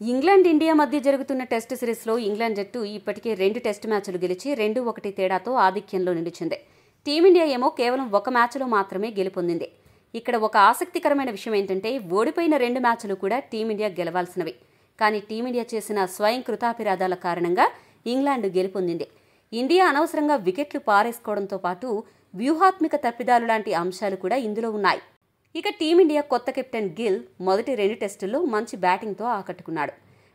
England India మధ్య జరుగుతున్న test సిరీస్లో ఇంగ్లాండ్ జట్టు ఇప్పటికే 2 టెస్ట్ మ్యాచ్లు గెలిచి 2-1 తేడాతో ఆధిక్యంలో నిలిచింది. టీమిండియా ఏమో కేవలం ఒక మ్యాచ్లో మాత్రమే గెలుపొందింది. ఇక్కడ ఒక ఆసక్తికరమైన విషయం ఏంటంటే ఓడిపోయిన 2 మ్యాచ్లు కూడా టీమిండియా గెలవాల్సినవి. కానీ టీమిండియా చేసిన స్వయం కృతాపిరాదాల కారణంగా ఇంగ్లాండ్ గెలుపొందింది. ఇండియా అనవసరంగా వికెట్లు పారేసుకోవడంతో పాటు వ్యూహాత్మక తప్పిదాలు లాంటి అంశాలు కూడా ఇందులో ఉన్నాయి. ఇక టీమిండియా కొత్త కెప్టెన్ గిల్ మొదటి 2 టెస్టుల్లో మంచి బ్యాటింగ్తో ఆకట్టుకున్నాడు.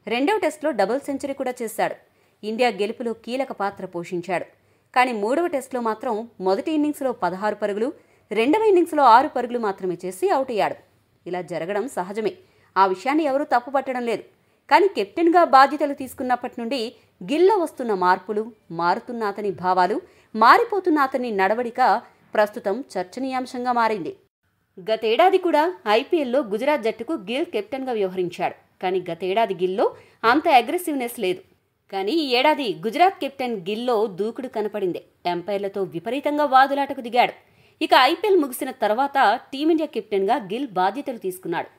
రెండవ టెస్టులో డబుల్ సెంచరీ కూడా చేశాడు. ఇండియా గెలుపులో కీలక పాత్ర పోషించాడు. కానీ మూడవ టెస్టులో మాత్రం మొదటి ఇన్నింగ్స్లో 16 పరుగులు, రెండవ ఇన్నింగ్స్లో 6 పరుగులు మాత్రమే చేసి అవుట్ అయ్యాడు. ఇలా జరగడం సహజమే, ఆ విషయాన్ని ఎవరూ తప్పుపట్టడం లేదు. కానీ కెప్టెన్గా బాధ్యతలు తీసుకున్నప్పటి నుండి గిల్లో వస్తున్న మార్పులు, మారుతున్న అతని భావాలు, మారిపోతున్న అతని నడవడిక ప్రస్తుతం చర్చనీయాంశంగా మారింది. గతేడాది కూడా ఐపీఎల్లో గుజరాత్ జట్టుకు గిల్ కెప్టెన్గా వ్యవహరించాడు. కానీ గతేడాది గిల్లో అంత అగ్రెసివ్నెస్ లేదు. కానీ ఈ ఏడాది గుజరాత్ కెప్టెన్ గిల్లో దూకుడు కనపడింది. ఎంపైర్లతో విపరీతంగా వాదులాటకు దిగాడు. ఇక ఐపీఎల్ ముగిసిన తర్వాత టీమిండియా కెప్టెన్గా గిల్ బాధ్యతలు తీసుకున్నాడు.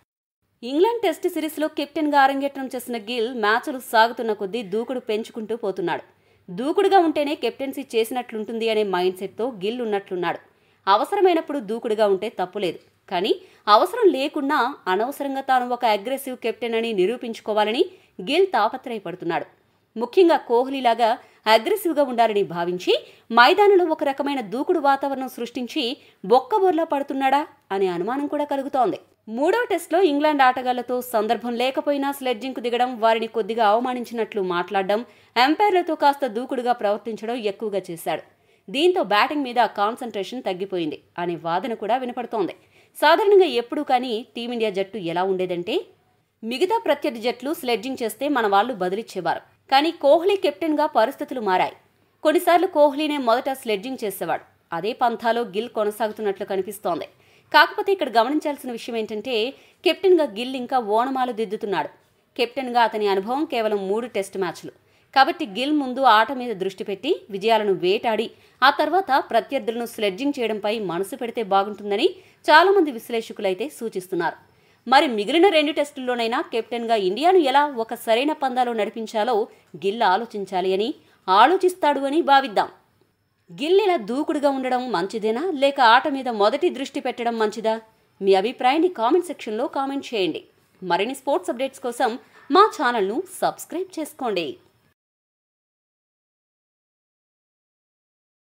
ఇంగ్లాండ్ టెస్ట్ సిరీస్లో కెప్టెన్గా అరంగేట్రం చేసిన గిల్ మ్యాచ్లు సాగుతున్న కొద్దీ దూకుడు పెంచుకుంటూ పోతున్నాడు. దూకుడుగా ఉంటేనే కెప్టెన్సీ చేసినట్లుంటుంది అనే మైండ్ సెట్తో గిల్ ఉన్నట్లున్నాడు. అవసరమైనప్పుడు దూకుడుగా ఉంటే తప్పులేదు. కానీ అవసరం లేకున్నా అనవసరంగా తాను ఒక అగ్రెసివ్ కెప్టెన్ అని నిరూపించుకోవాలని గిల్ తాపత్రయపడుతున్నాడు. ముఖ్యంగా కోహ్లీలాగా అగ్రెసివ్గా ఉండాలని భావించి మైదానంలో ఒక రకమైన దూకుడు వాతావరణం సృష్టించి బొక్కబోర్లా పడుతున్నాడా అనే అనుమానం కూడా కలుగుతోంది. మూడవ టెస్టులో ఇంగ్లాండ్ ఆటగాళ్లతో సందర్భం లేకపోయినా స్లెడ్జింగ్కు దిగడం, వారిని కొద్దిగా అవమానించినట్లు మాట్లాడడం, ఎంపైర్లతో కాస్త దూకుడుగా ప్రవర్తించడం ఎక్కువగా చేశాడు. దీంతో బ్యాటింగ్ మీద కాన్సంట్రేషన్ తగ్గిపోయింది అనే వాదన కూడా వినపడుతోంది. సాధారణంగా ఎప్పుడూ కానీ టీమిండియా జట్టు ఎలా ఉండేదంటే, మిగతా ప్రత్యర్థి జట్లు స్లెడ్జింగ్ చేస్తే మన వాళ్లు బదిలిచ్చేవారు. కానీ కోహ్లీ కెప్టెన్గా పరిస్థితులు మారాయి. కొన్నిసార్లు కోహ్లీనే మొదట స్లెడ్జింగ్ చేసేవాడు. అదే పంథాలో గిల్ కొనసాగుతున్నట్లు కనిపిస్తోంది. కాకపోతే ఇక్కడ గమనించాల్సిన విషయం ఏంటంటే, కెప్టెన్గా గిల్ ఇంకా ఓనమాలు దిద్దుతున్నాడు. కెప్టెన్గా అతని అనుభవం కేవలం 3 టెస్ట్ మ్యాచ్లు. కాబట్టి గిల్ ముందు ఆట మీద దృష్టి పెట్టి విజయాలను వేటాడి ఆ తర్వాత ప్రత్యర్థులను స్లెడ్జింగ్ చేయడంపై మనసు పెడితే బాగుంటుందని చాలామంది విశ్లేషకులైతే సూచిస్తున్నారు. మరి మిగిలిన 2 టెస్టుల్లోనైనా కెప్టెన్గా ఇండియాను ఎలా ఒక సరైన పందాలో నడిపించాలో గిల్ ఆలోచించాలి అని, ఆలోచిస్తాడు అని భావిద్దాం. గిల్ ఇలా దూకుడుగా ఉండడం మంచిదేనా, లేక ఆట మీద మొదటి దృష్టి పెట్టడం మంచిదా? మీ అభిప్రాయాన్ని కామెంట్ సెక్షన్లో కామెంట్ చేయండి. మరిన్ని స్పోర్ట్స్ అప్డేట్స్ కోసం మా ఛానల్ను సబ్స్క్రైబ్ చేసుకోండి.